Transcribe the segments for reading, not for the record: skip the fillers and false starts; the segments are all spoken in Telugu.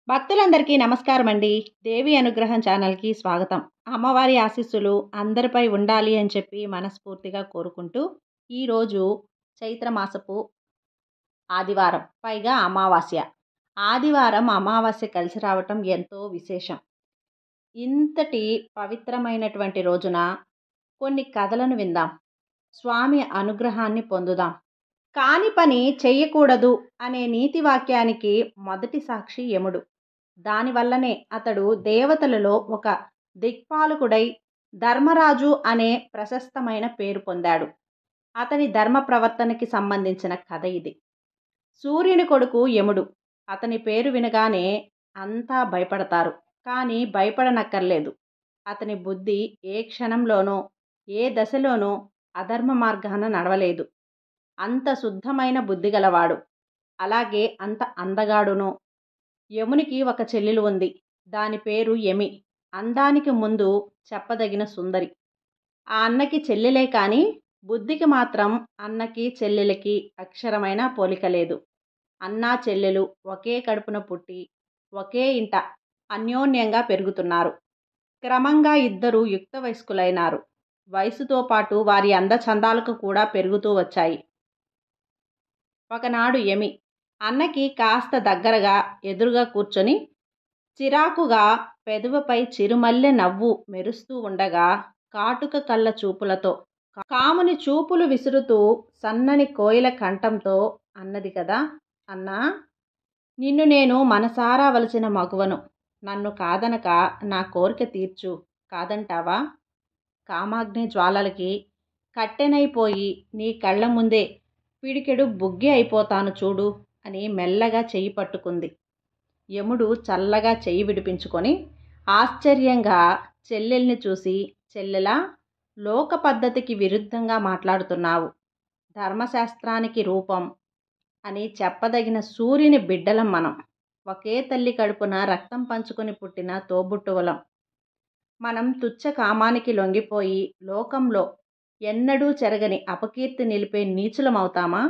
భక్తులందరికీ నమస్కారం అండి. దేవి అనుగ్రహం ఛానల్‌కి స్వాగతం. అమ్మవారి ఆశీస్సులు అందరిపై ఉండాలి అని చెప్పి మనస్ఫూర్తిగా కోరుకుంటూ, ఈరోజు చైత్ర మాసపు ఆదివారం, పైగా అమావాస్య. ఆదివారం, అమావాస్య కలిసి రావటం ఎంతో విశేషం. ఇంతటి పవిత్రమైనటువంటి రోజున కొన్ని కథలను విందాం. స్వామి అనుగ్రహాన్ని పొందుదాం. కాని పని చెయ్యకూడదు అనే నీతి వాక్యానికి మొదటి సాక్షి యముడు. దానివల్లనే అతడు దేవతలలో ఒక దిక్పాలకుడై ధర్మరాజు అనే ప్రశస్తమైన పేరు పొందాడు. అతని ధర్మ ప్రవర్తనకి సంబంధించిన కథ ఇది. సూర్యుని కొడుకు యముడు. అతని పేరు వినగానే అంతా భయపడతారు. కానీ భయపడనక్కర్లేదు. అతని బుద్ధి ఏ క్షణంలోనో ఏ దశలోనో అధర్మ మార్గాన నడవలేదు. అంత శుద్ధమైన బుద్ధి గలవాడు. అలాగే అంత అందగాడును. యమునికి ఒక చెల్లెలు ఉంది. దాని పేరు యమి. అందానికి ముందు చెప్పదగిన సుందరి. ఆ అన్నకి చెల్లెలే కానీ బుద్ధికి మాత్రం అన్నకి చెల్లెలకి అక్షరమైన పోలిక లేదు. అన్నా చెల్లెలు ఒకే కడుపున పుట్టి ఒకే ఇంట అన్యోన్యంగా పెరుగుతున్నారు. క్రమంగా ఇద్దరు యుక్త వయస్కులైనారు. వయసుతో పాటు వారి అందచందాలకు కూడా పెరుగుతూ వచ్చాయి. ఒకనాడు యమి అన్నకి కాస్త దగ్గరగా ఎదురుగా కూర్చొని చిరాకుగా పెదవిపై చిరుమల్లె నవ్వు మెరుస్తూ ఉండగా కాటుక కళ్ళ చూపులతో కాముని చూపులు విసురుతూ సన్నని కోయిల కంఠంతో అన్నది కదా, అన్నా, నిన్ను నేను మనసారా వలచిన మగువను. నన్ను కాదనక నా కోరిక తీర్చు. కాదంటావా? కామాగ్ని జ్వాలలకి కట్టెనైపోయి నీ కళ్ళ ముందే పిడికెడు బుగ్గి అయిపోతాను చూడు అని మెల్లగా చెయ్యి పట్టుకుంది. యముడు చల్లగా చెయ్యి విడిపించుకొని ఆశ్చర్యంగా చెల్లెల్ని చూసి, చెల్లెలా, లోక పద్ధతికి విరుద్ధంగా మాట్లాడుతున్నావు. ధర్మశాస్త్రానికి రూపం అని చెప్పదగిన సూర్యుని బిడ్డలం మనం. ఒకే తల్లి కడుపున రక్తం పంచుకొని పుట్టిన తోబుట్టువలం. మనం తుచ్చ కామానికి లొంగిపోయి లోకంలో ఎన్నడూ చెరగని అపకీర్తి నిలిపే నీచులమవుతామా?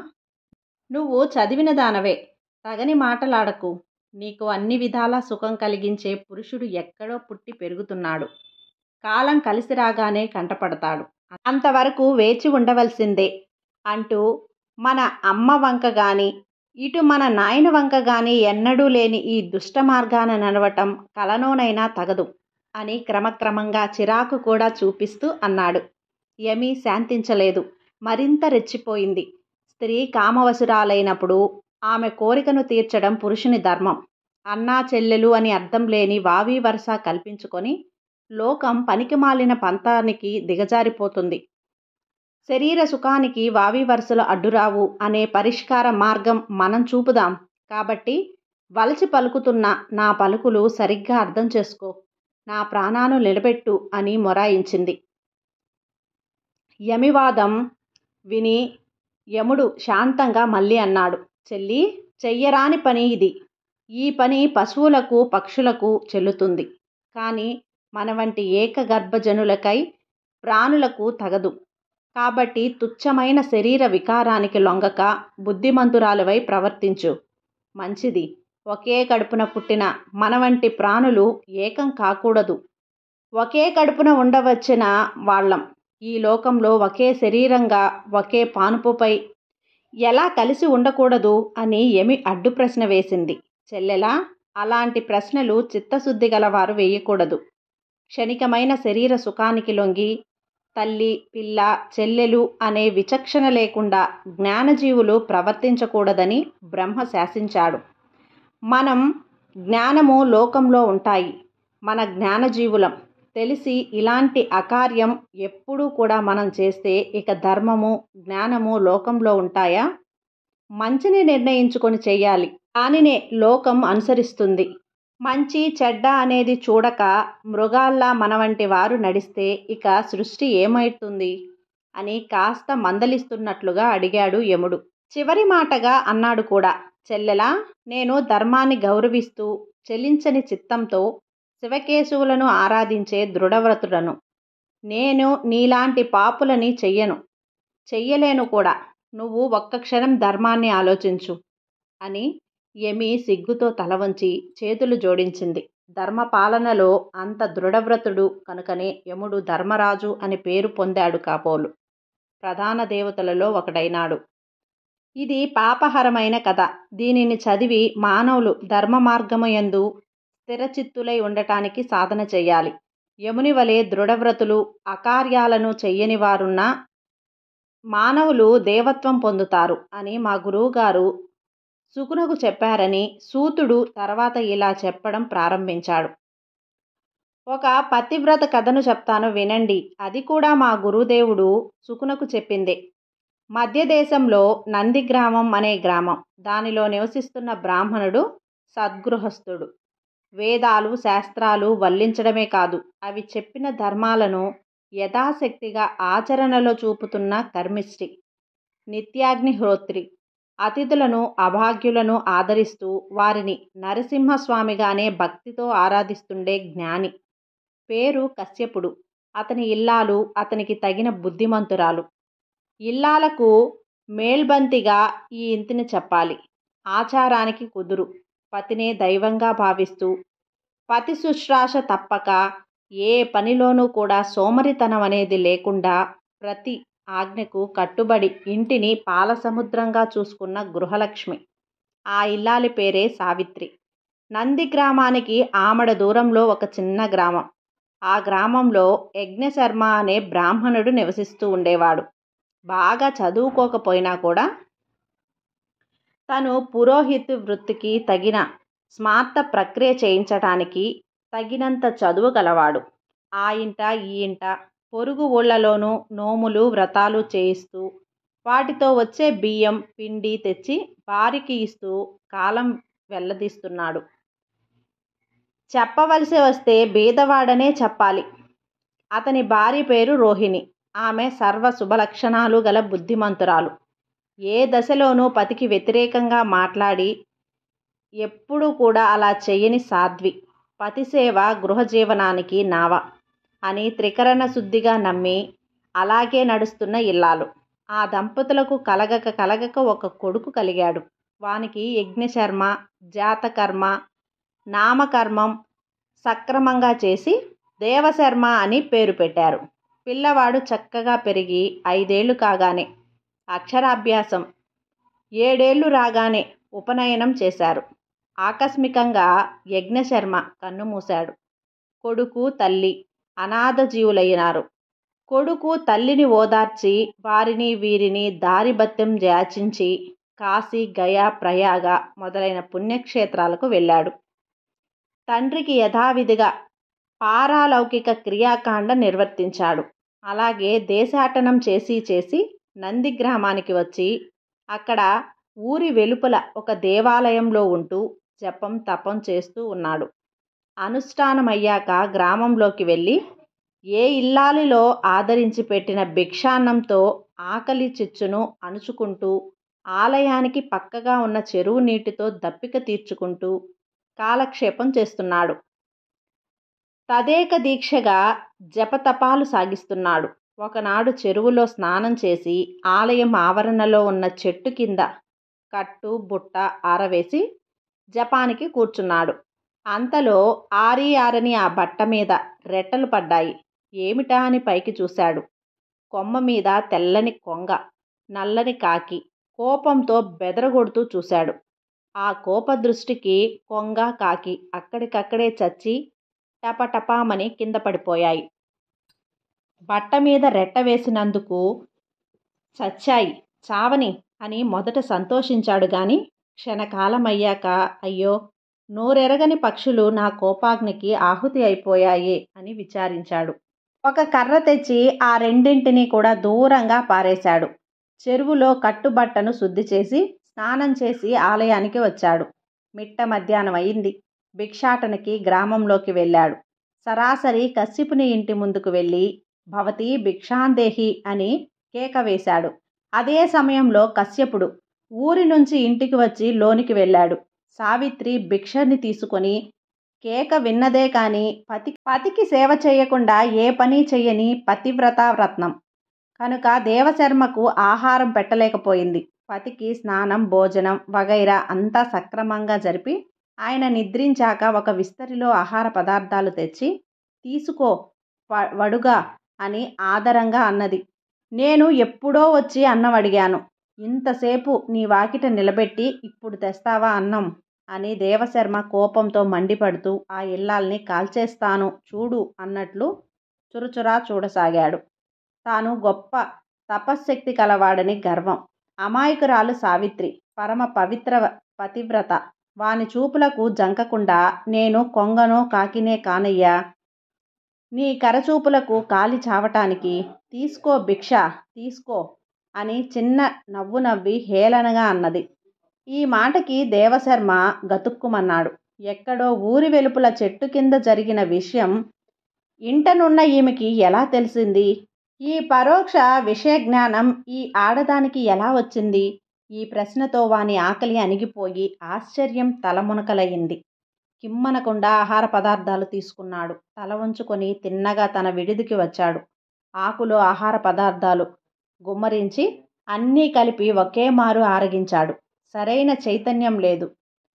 నువ్వు చదివిన దానవే. తగని మాటలాడకు. నీకు అన్ని విధాలా సుఖం కలిగించే పురుషుడు ఎక్కడో పుట్టి పెరుగుతున్నాడు. కాలం కలిసి రాగానే కంటపడతాడు. అంతవరకు వేచి ఉండవలసిందే అంటూ మన అమ్మ వంక గాని ఇటు మన నాయన వంక గాని ఎన్నడూ లేని ఈ దుష్ట మార్గాన నడవటం కలనోనైనా తగదు అని క్రమక్రమంగా చిరాకు కూడా చూపిస్తూ అన్నాడు. యమి శాంతించలేదు. మరింత రెచ్చిపోయింది. స్త్రీ కామవశురాలైనప్పుడు ఆమె కోరికను తీర్చడం పురుషుని ధర్మం. అన్నా చెల్లెలు అని అర్థం లేని వావి వరస కల్పించుకొని లోకం పనికిమాలిన పంతానికి దిగజారిపోతుంది. శరీర సుఖానికి వావి వరుసలు అడ్డురావు అనే పరిష్కార మార్గం మనం చూపుదాం. కాబట్టి వలచి పలుకుతున్న నా పలుకులు సరిగ్గా అర్థం చేసుకో. నా ప్రాణాలు నిలబెట్టు అని మొరాయించింది. యమివాదం విని యముడు శాంతంగా మళ్ళీ అన్నాడు. చెల్లి, చెయ్యరాని పని ఇది. ఈ పని పశువులకు పక్షులకు చెల్లుతుంది. కానీ మన వంటి ఏకగర్భజనులకై ప్రాణులకు తగదు. కాబట్టి తుచ్చమైన శరీర వికారానికి లొంగక బుద్ధిమంతురాలువై ప్రవర్తించు. మంచిది. ఒకే కడుపున పుట్టిన మన వంటి ప్రాణులు ఏకం కాకూడదు. ఒకే కడుపున ఉండవచ్చిన వాళ్ళం ఈ లోకంలో ఒకే శరీరంగా ఒకే పానుపుపై ఎలా కలిసి ఉండకూడదు అని యమి అడ్డు ప్రశ్న వేసింది. చెల్లెలా, అలాంటి ప్రశ్నలు చిత్తశుద్ధి గలవారు వేయకూడదు. క్షణికమైన శరీర సుఖానికి లొంగి తల్లి, పిల్ల, చెల్లెలు అనే విచక్షణ లేకుండా జ్ఞానజీవులు ప్రవర్తించకూడదని బ్రహ్మ శాసించాడు. మనం జ్ఞానము లోకంలో ఉంటాయి. మన జ్ఞానజీవులం. తెలిసి ఇలాంటి అకార్యం ఎప్పుడూ కూడా మనం చేస్తే ఇక ధర్మము, జ్ఞానము లోకంలో ఉంటాయా? మంచిని నిర్ణయించుకొని చెయ్యాలి. దానినే లోకం అనుసరిస్తుంది. మంచి చెడ్డ అనేది చూడక మృగాల్లా మన వంటి వారు నడిస్తే ఇక సృష్టి ఏమవుతుంది అని కాస్త మందలిస్తున్నట్లుగా అడిగాడు యముడు. చివరి మాటగా అన్నాడు కూడా. చెల్లెలా, నేను ధర్మాన్ని గౌరవిస్తూ చెలించని చిత్తంతో శివకేశవులను ఆరాధించే దృఢవ్రతుడను. నేను నీలాంటి పాపులని చెయ్యలేను కూడా. నువ్వు ఒక్క క్షణం ధర్మాన్ని ఆలోచించు అని యమి సిగ్గుతో తల వంచి చేతులు జోడించింది. ధర్మపాలనలో అంత దృఢవ్రతుడు కనుకనే యముడు ధర్మరాజు అని పేరు పొందాడు కాబోలు. ప్రధాన దేవతలలో ఒకడైనాడు. ఇది పాపహరమైన కథ. దీనిని చదివి మానవులు ధర్మ మార్గముయందు స్థిరచిత్తులై ఉండటానికి సాధన చెయ్యాలి. యముని వలె దృఢవ్రతులు, అకార్యాలను చెయ్యని వారున్నా మానవులు దేవత్వం పొందుతారు అని మా గురువుగారు శుకునకు చెప్పారని సూతుడు తర్వాత ఇలా చెప్పడం ప్రారంభించాడు. ఒక పతివ్రత కథను చెప్తాను వినండి. అది కూడా మా గురుదేవుడు శుకునకు చెప్పిందే. మధ్యదేశంలో నందిగ్రామం అనే గ్రామం. దానిలో నివసిస్తున్న బ్రాహ్మణుడు సద్గృహస్థుడు. వేదాలు శాస్త్రాలు వల్లించడమే కాదు, అవి చెప్పిన ధర్మాలను యథాశక్తిగా ఆచరణలో చూపుతున్న కర్మిష్టి, నిత్యాగ్నిహోత్రి. అతిథులను అభాగ్యులను ఆదరిస్తూ వారిని నరసింహస్వామిగానే భక్తితో ఆరాధిస్తుండే జ్ఞాని. పేరు కశ్యపుడు. అతని ఇల్లాలు అతనికి తగిన బుద్ధిమంతురాలు. ఇల్లాలకు మేల్బంతిగా ఈ ఇంటిని చెప్పాలి. ఆచారానికి కుదురు. పతినే దైవంగా భావిస్తూ పతి శుశ్రాష తప్పక ఏ పనిలోనూ కూడా సోమరితనం అనేది లేకుండా ప్రతి ఆజ్ఞకు కట్టుబడి ఇంటిని పాలసముద్రంగా చూసుకున్న గృహలక్ష్మి. ఆ ఇల్లాలి పేరే సావిత్రి. నంది గ్రామానికి ఆమడ దూరంలో ఒక చిన్న గ్రామం. ఆ గ్రామంలో యజ్ఞశర్మ అనే బ్రాహ్మణుడు నివసిస్తూ ఉండేవాడు. బాగా చదువుకోకపోయినా కూడా తను పురోహిత్ వృత్తికి తగిన స్మార్త ప్రక్రియ చేయించటానికి తగినంత చదువు గలవాడు. ఆ ఇంట ఈ ఇంట పొరుగు ఊళ్ళలోనూ నోములు వ్రతాలు చేయిస్తూ వాటితో వచ్చే బియ్యం పిండి తెచ్చి వారికి ఇస్తూ కాలం వెల్లదీస్తున్నాడు. చెప్పవలసి వస్తే బీదవాడనే చెప్పాలి. అతని భార్య పేరు రోహిణి. ఆమె సర్వ శుభలక్షణాలు గల బుద్ధిమంతురాలు. ఏ దశలోనూ పతికి వ్యతిరేకంగా మాట్లాడి ఎప్పుడూ కూడా అలా చెయ్యని సాధ్వి. పతిసేవ గృహజీవనానికి నావ అని త్రికరణ శుద్ధిగా నమ్మి అలాగే నడుస్తున్న ఇల్లాలు. ఆ దంపతులకు కలగక ఒక కొడుకు కలిగాడు. వానికి యజ్ఞశర్మ జాతకర్మ నామకర్మం సక్రమంగా చేసి దేవశర్మ అని పేరు పెట్టారు. పిల్లవాడు చక్కగా పెరిగి 5 ఏళ్లు కాగానే అక్షరాభ్యాసం, 7 ఏళ్లు రాగానే ఉపనయనం చేశారు. ఆకస్మికంగా యజ్ఞశర్మ కన్నుమూశాడు. కొడుకు తల్లి అనాథ జీవులయ్యారు. కొడుకు తల్లిని ఓదార్చి వారిని వీరిని దారిభత్యం యాచించి కాశీ గయా ప్రయాగ మొదలైన పుణ్యక్షేత్రాలకు వెళ్ళాడు. తండ్రికి యథావిధిగా పారాలౌకిక క్రియాకాండ నిర్వర్తించాడు. అలాగే దేశాటనం చేసి నంది గ్రామానికి వచ్చి అక్కడ ఊరి వెలుపల ఒక దేవాలయంలో ఉంటూ జపం తపం చేస్తూ ఉన్నాడు. అనుష్ఠానమయ్యాక గ్రామంలోకి వెళ్ళి ఏ ఇల్లాలిలో ఆదరించి పెట్టిన భిక్షాన్నంతో ఆకలి చిచ్చును అణుచుకుంటూ ఆలయానికి పక్కగా ఉన్న చెరువు నీటితో దప్పిక తీర్చుకుంటూ కాలక్షేపం చేస్తున్నాడు. తదేక దీక్షగా జపతపాలు సాగిస్తున్నాడు. ఒకనాడు చెరువులో స్నానం చేసి ఆలయం ఆవరణలో ఉన్న చెట్టు కింద కట్టు బుట్ట ఆరవేసి జపానికి కూర్చున్నాడు. అంతలో ఆరని ఆ బట్ట మీద రెట్టలు పడ్డాయి. ఏమిటా అని పైకి చూశాడు. కొమ్మ మీద తెల్లని కొంగ, నల్లని కాకి కోపంతో బెదరగొడుతూ చూశాడు. ఆ కోపదృష్టికి కొంగ కాకి అక్కడికక్కడే చచ్చి టపటపామని కింద పడిపోయాయి. బట్ట మీద రెట్ట వేసినందుకు చచ్చాయి, చావని అని మొదట సంతోషించాడు గాని క్షణకాలమయ్యాక అయ్యో, నోరెరగని పక్షులు నా కోపాగ్నికి ఆహుతి అయిపోయాయే అని విచారించాడు. ఒక కర్ర తెచ్చి ఆ రెండింటినీ కూడా దూరంగా పారేశాడు. చెరువులో కట్టుబట్టను శుద్ధి చేసి స్నానం చేసి ఆలయానికి వచ్చాడు. మిట్ట మధ్యాహ్నం అయింది. భిక్షాటనకి గ్రామంలోకి వెళ్ళాడు. సరాసరి కశ్యపుని ఇంటి ముందుకు వెళ్ళి భవతి భిక్షాందేహి అని కేక వేశాడు. అదే సమయంలో కశ్యపుడు ఊరి నుంచి ఇంటికి వచ్చి లోనికి వెళ్ళాడు. సావిత్రి భిక్షని తీసుకొని కేక విన్నదే కాని పతికి సేవ చేయకుండా ఏ పని చెయ్యని పతివ్రతా వ్రత్నం కనుక దేవశర్మకు ఆహారం పెట్టలేకపోయింది. పతికి స్నానం, భోజనం వగైరా అంతా సక్రమంగా జరిపి ఆయన నిద్రించాక ఒక విస్తరిలో ఆహార పదార్థాలు తెచ్చి, తీసుకో వడుగా అని ఆదరంగా అన్నది. నేను ఎప్పుడో వచ్చి అన్నం అడిగాను. ఇంతసేపు నీ వాకిట నిలబెట్టి ఇప్పుడు తెస్తావా అన్నం అని దేవశర్మ కోపంతో మండిపడుతూ ఆ ఇల్లాల్ని కాల్చేస్తాను చూడు అన్నట్లు చురచురా చూడసాగాడు. తాను గొప్ప తపశ్శక్తి కలవాడని గర్వం. అమాయకురాలు సావిత్రి పరమ పవిత్ర పతివ్రత. వాని చూపులకు జంకకుండా నేను కొంగనో కాకినే కానయ్యా, నీ కరచూపులకు కాలి చావటానికి. తీసుకో భిక్ష తీసుకో అని చిన్న నవ్వు నవ్వి హేళనగా అన్నది. ఈ మాటకి దేవశర్మ గతుక్కుమన్నాడు. ఎక్కడో ఊరి వెలుపల చెట్టు కింద జరిగిన విషయం ఇంటనున్న ఈమెకి ఎలా తెలిసింది? ఈ పరోక్ష విషయజ్ఞానం ఈ ఆడదానికి ఎలా వచ్చింది? ఈ ప్రశ్నతో వాని ఆకలి అణిగిపోయి ఆశ్చర్యం తలమునకలయింది. కిమ్మనకుండా ఆహార పదార్థాలు తీసుకున్నాడు. తల వంచుకొని తిన్నగా తన విడిదికి వచ్చాడు. ఆకులో ఆహార పదార్థాలు గుమ్మరించి అన్నీ కలిపి ఒకేమారు ఆరగించాడు. సరైన చైతన్యం లేదు.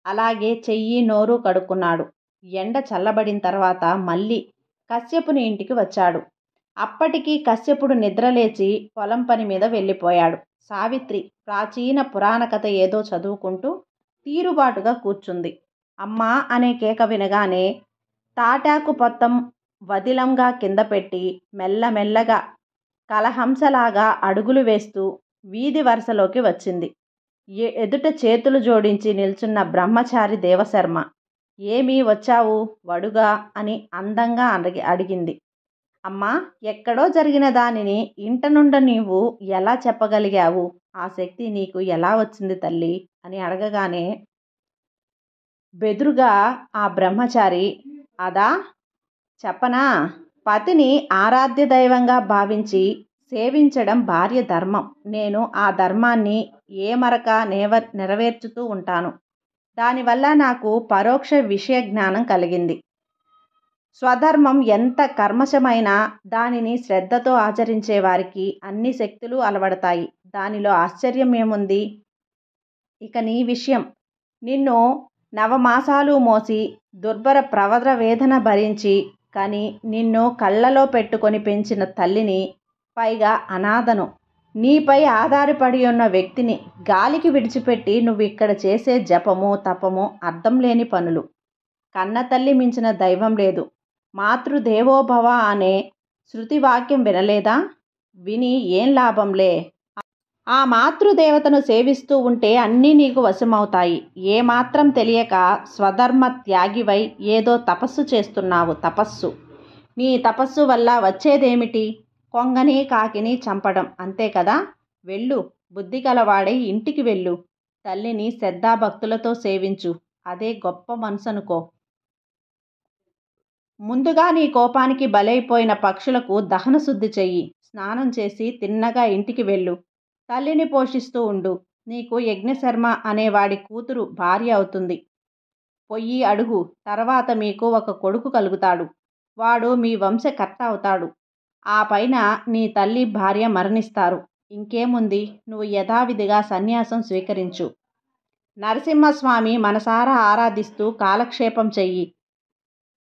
అలాగే చెయ్యి నోరు కడుక్కున్నాడు. ఎండ చల్లబడిన తర్వాత మళ్ళీ కశ్యపుని ఇంటికి వచ్చాడు. అప్పటికి కశ్యపుడు నిద్రలేచి పొలం పని మీద వెళ్ళిపోయాడు. సావిత్రి ప్రాచీన పురాణ కథ ఏదో చదువుకుంటూ తీరుబాటుగా కూర్చుంది. అమ్మా అనే కేక వినగానే తాటాకు పొత్తం వదిలంగా కింద పెట్టి మెల్లమెల్లగా కలహంసలాగా అడుగులు వేస్తూ వీధి వరుసలోకి వచ్చింది. ఎదుట చేతులు జోడించి నిల్చున్న బ్రహ్మచారి దేవశర్మ. ఏమీ వచ్చావు వడుగా అని అందంగా అడిగింది. అమ్మా, ఎక్కడో జరిగిన దానిని ఇంట నుండి నీవు ఎలా చెప్పగలిగావు? ఆ శక్తి నీకు ఎలా వచ్చింది తల్లి అని అడగగానే బెదురుగా ఆ బ్రహ్మచారి, అదా చెప్పనా? పతిని ఆరాధ్య దైవంగా భావించి సేవించడం భార్య ధర్మం. నేను ఆ ధర్మాన్ని ఏమరక నెరవేర్చుతూ ఉంటాను. దానివల్ల నాకు పరోక్ష విషయ జ్ఞానం కలిగింది. స్వధర్మం ఎంత కర్మశమైనా దానిని శ్రద్ధతో ఆచరించే వారికి అన్ని శక్తులు అలవడతాయి. దానిలో ఆశ్చర్యం ఏముంది? ఇక నీ విషయం. నిన్ను నవమాసాలు మోసి దుర్భర ప్రవర వేదన భరించి కానీ నిన్ను కళ్ళలో పెట్టుకొని పెంచిన తల్లిని, పైగా అనాథను, నీపై ఆధారపడి ఉన్న వ్యక్తిని గాలికి విడిచిపెట్టి నువ్వు ఇక్కడ చేసే జపము తపము అర్థం లేని పనులు. కన్నతల్లి మించిన దైవం లేదు. మాతృదేవోభవ అనే శృతివాక్యం వినలేదా? విని ఏం లాభంలే. ఆ మాతృదేవతను సేవిస్తూ ఉంటే అన్నీ నీకు వశమవుతాయి. ఏమాత్రం తెలియక స్వధర్మ త్యాగివై ఏదో తపస్సు చేస్తున్నావు. తపస్సు. నీ తపస్సు వల్ల వచ్చేదేమిటి? కొంగని కాకిని చంపడం, అంతే కదా. వెళ్ళు, బుద్ధి కలవాడై ఇంటికి వెళ్ళు. తల్లిని శ్రద్ధాభక్తులతో సేవించు. అదే గొప్ప మనసనుకో. ముందుగా నీ కోపానికి బలైపోయిన పక్షులకు దహన శుద్ధి చెయ్యి. స్నానం చేసి తిన్నగా ఇంటికి వెళ్ళు. తల్లిని పోషిస్తూ ఉండు. నీకు యజ్ఞశర్మ అనేవాడి కూతురు భార్య అవుతుంది. పొయ్యి అడుగు. తర్వాత మీకు ఒక కొడుకు కలుగుతాడు. వాడు మీ వంశకర్త అవుతాడు. ఆ పైన నీ తల్లి భార్య మరణిస్తారు. ఇంకేముంది? నువ్వు యథావిధిగా సన్యాసం స్వీకరించు. నరసింహస్వామి మనసారా ఆరాధిస్తూ కాలక్షేపం చెయ్యి.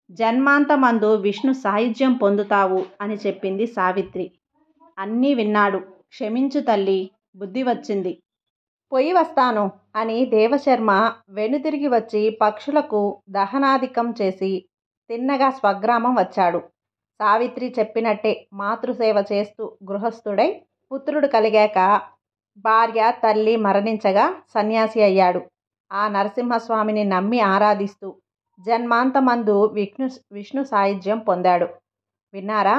జన్మాంతమందు విష్ణు సాయుధ్యం పొందుతావు అని చెప్పింది సావిత్రి. అన్నీ విన్నాడు. క్షమించు తల్లి, బుద్ధి వచ్చింది. పొయ్యి వస్తాను అని దేవశర్మ వెనుతిరిగి వచ్చి పక్షులకు దహనాధికం చేసి తిన్నగా స్వగ్రామం వచ్చాడు. సావిత్రి చెప్పినట్టే మాతృసేవ చేస్తూ గృహస్థుడై పుత్రుడు కలిగాక భార్య తల్లి మరణించగా సన్యాసి అయ్యాడు. ఆ నరసింహస్వామిని నమ్మి ఆరాధిస్తూ జన్మాంతమందు విష్ణు సాయుధ్యం పొందాడు. విన్నారా?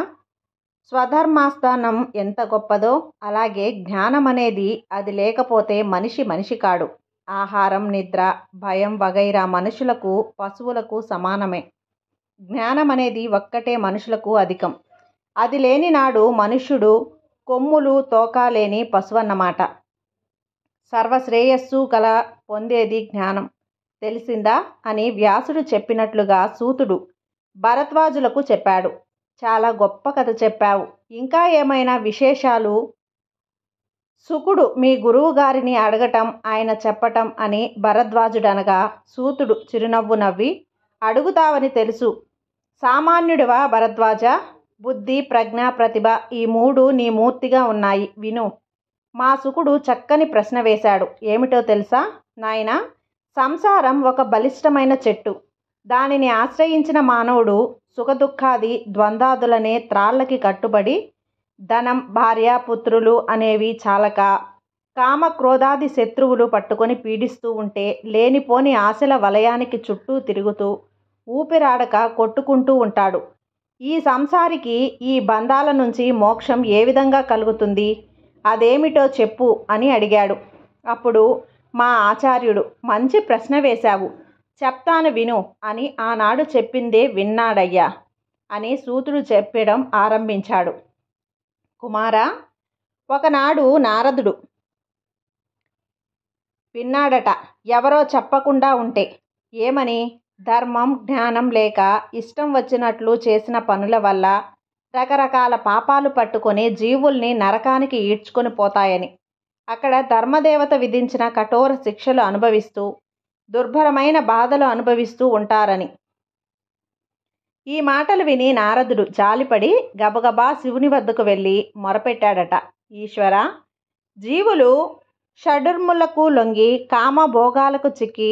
స్వధర్మాస్థానం ఎంత గొప్పదో. అలాగే జ్ఞానం అనేది అది లేకపోతే మనిషి కాడు. ఆహారం, నిద్ర, భయం వగైరా మనుషులకు పశువులకు సమానమే. జ్ఞానం అనేది ఒక్కటే మనుషులకు అధికం. అది లేని నాడు మనుష్యుడు కొమ్ములు తోక లేని పశువన్నమాట. సర్వశ్రేయస్సు కల పొందేది జ్ఞానం. తెలిసిందా అని వ్యాసుడు చెప్పినట్లుగా సూతుడు భరద్వాజులకు చెప్పాడు. చాలా గొప్ప కథ చెప్పావు. ఇంకా ఏమైనా విశేషాలు శుకుడు మీ గురువు గారిని అడగటం, ఆయన చెప్పటం అని భరద్వాజుడనగా సూతుడు చిరునవ్వు నవ్వి, అడుగుతావని తెలుసు. సామాన్యుడివా భరద్వాజ? బుద్ధి, ప్రజ్ఞ, ప్రతిభ ఈ మూడు నీ మూర్తిగా ఉన్నాయి. విను. మా శుకుడు చక్కని ప్రశ్న వేశాడు. ఏమిటో తెలుసా నాయనా? సంసారం ఒక బలిష్టమైన చెట్టు. దానిని ఆశ్రయించిన మానవుడు సుఖదుఖాది ద్వంద్వాదులనే త్రాళ్ళకి కట్టుబడి ధనం, భార్య, పుత్రులు అనేవి చాలక కామ క్రోధాది శత్రువులు పట్టుకొని పీడిస్తూ ఉంటే లేనిపోని ఆశల వలయానికి చుట్టూ తిరుగుతూ ఊపిరాడక కొట్టుకుంటూ ఉంటాడు. ఈ సంసారికి ఈ బంధాల నుంచి మోక్షం ఏ విధంగా కలుగుతుంది? అదేమిటో చెప్పు అని అడిగాడు. అప్పుడు మా ఆచార్యుడు, మంచి ప్రశ్న వేశావు, చెప్తాను విను అని ఆనాడు చెప్పిందే విన్నాడయ్యా అని సూతుడు చెప్పడం ఆరంభించాడు. కుమారా, ఒకనాడు నారదుడు విన్నాడట, ఎవరో చెప్పకుండా ఉంటే. ఏమని? ధర్మం, జ్ఞానం లేక ఇష్టం వచ్చినట్లు చేసిన పనుల వల్ల రకరకాల పాపాలు పట్టుకొని జీవుల్ని నరకానికి ఈడ్చుకొని పోతాయని. అక్కడ ధర్మదేవత విధించిన కఠోర శిక్షలు అనుభవిస్తూ దుర్భరమైన బాధలు అనుభవిస్తూ ఉంటారని. ఈ మాటలు విని నారదుడు జాలిపడి గబగబా శివుని వద్దకు వెళ్ళి మొరపెట్టాడట. ఈశ్వరా, జీవులు షడుర్ములకు లొంగి కామ భోగాలకు చిక్కి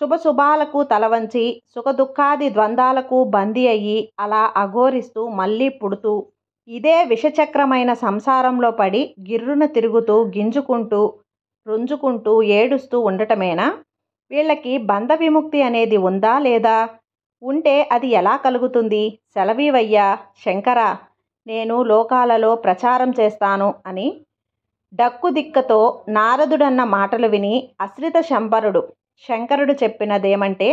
శుభాలకు తలవంచి సుఖదుఖాది ద్వంద్వాలకు బందీ అయ్యి అలా అఘోరిస్తూ మళ్ళీ పుడుతూ ఇదే విషచక్రమైన సంసారంలో పడి గిర్రున తిరుగుతూ గింజుకుంటూ రుంజుకుంటూ ఏడుస్తూ ఉండటమేనా? వీళ్ళకి బంధ విముక్తి అనేది ఉందా లేదా? ఉంటే అది ఎలా కలుగుతుంది? సెలవీవయ్యా శంకరా, నేను లోకాలలో ప్రచారం చేస్తాను అని డక్కుదిక్కతో నారదుడన్న మాటలు విని అశ్రిత శంబరుడు శంకరుడు చెప్పినదేమంటే,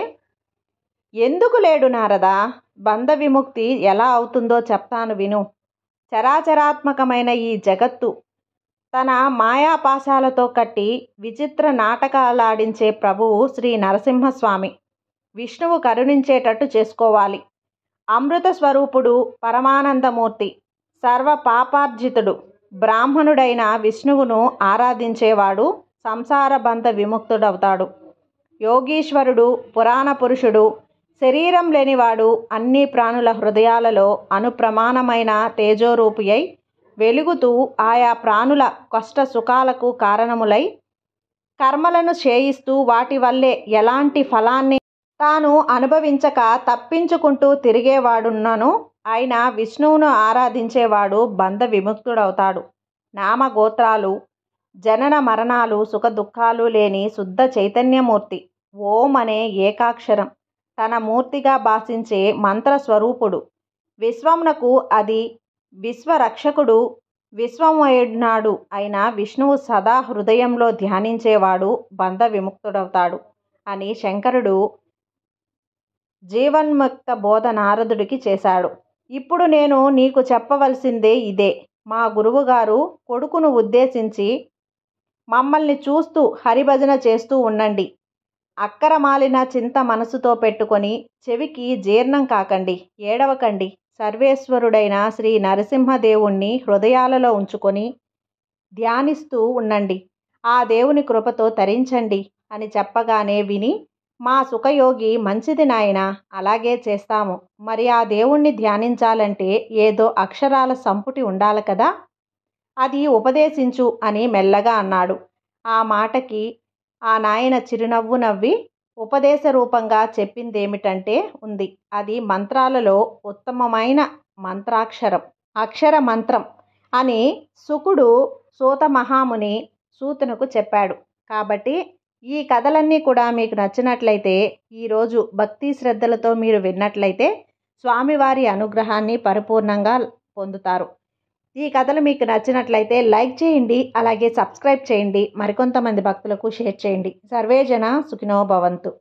ఎందుకు లేడు నారదా? బంధ విముక్తి ఎలా అవుతుందో చెప్తాను విను. చరాచరాత్మకమైన ఈ జగత్తు తన మాయాపాశాలతో కట్టి విచిత్ర నాటకాలాడించే ప్రభువు శ్రీ నరసింహస్వామి. విష్ణువు కరుణించేటట్టు చేసుకోవాలి. అమృత స్వరూపుడు, పరమానందమూర్తి, సర్వ పాపార్జితుడు బ్రాహ్మణుడైన విష్ణువును ఆరాధించేవాడు సంసార బంధ విముక్తుడవుతాడు. యోగీశ్వరుడు, పురాణ పురుషుడు, శరీరం లేనివాడు, అన్ని ప్రాణుల హృదయాలలో అనుప్రమాణమైన తేజోరూపి అయి వెలుగుతూ ఆయా ప్రాణుల కష్ట సుఖాలకు కారణములై కర్మలను చేయిస్తూ వాటి వల్లే ఎలాంటి ఫలాన్ని తాను అనుభవించక తప్పించుకుంటూ తిరిగేవాడున్నను ఆయన విష్ణువును ఆరాధించేవాడు బంధ విముక్తుడవుతాడు. నామగోత్రాలు, జనన మరణాలు, సుఖ దుఃఖాలు లేని శుద్ధ చైతన్యమూర్తి, ఓం అనే ఏకాక్షరం తన మూర్తిగా భాషించే మంత్రస్వరూపుడు, విశ్వమునకు అది విశ్వరక్షకుడు, విశ్వమయుడునాడు అయిన విష్ణువు సదా హృదయంలో ధ్యానించేవాడు బంధ విముక్తుడవుతాడు అని శంకరుడు జీవన్ముక్త బోధ నారదుడికి చేశాడు. ఇప్పుడు నేను నీకు చెప్పవలసిందే ఇదే. మా గురువుగారు కొడుకును ఉద్దేశించి, మమ్మల్ని చూస్తూ హరిభజన చేస్తూ ఉండండి. అక్కరమాలిన చింత మనసుతో పెట్టుకొని చెవికి జీర్ణం కాకండి, ఏడవకండి. సర్వేశ్వరుడైన శ్రీ నరసింహదేవుణ్ణి హృదయాలలో ఉంచుకొని ధ్యానిస్తూ ఉండండి. ఆ దేవుని కృపతో తరించండి అని చెప్పగానే విని, మా సుఖయోగి, మంచిది నాయనా, అలాగే చేస్తాము. మరి ఆ దేవుణ్ణి ధ్యానించాలంటే ఏదో అక్షరాల సంపుటి ఉండాలి కదా, అది ఉపదేశించు అని మెల్లగా అన్నాడు. ఆ మాటకి ఆ నాయన చిరునవ్వు నవ్వి ఉపదేశ రూపంగా చెప్పిందేమిటంటే ఉంది. అది మంత్రాలలో ఉత్తమమైన మంత్రాక్షరం, అక్షర మంత్రం అని శుకుడు సూత మహాముని సూతునకు చెప్పాడు. కాబట్టి ఈ కథలన్నీ కూడా మీకు నచ్చినట్లయితే, ఈరోజు భక్తి శ్రద్ధలతో మీరు విన్నట్లయితే స్వామివారి అనుగ్రహాన్ని పరిపూర్ణంగా పొందుతారు. ఈ కథలు మీకు నచ్చినట్లయితే లైక్ చేయండి, అలాగే సబ్స్క్రైబ్ చేయండి, మరికొంతమంది భక్తులకు షేర్ చేయండి. సర్వేజన సుఖినో భవంతు.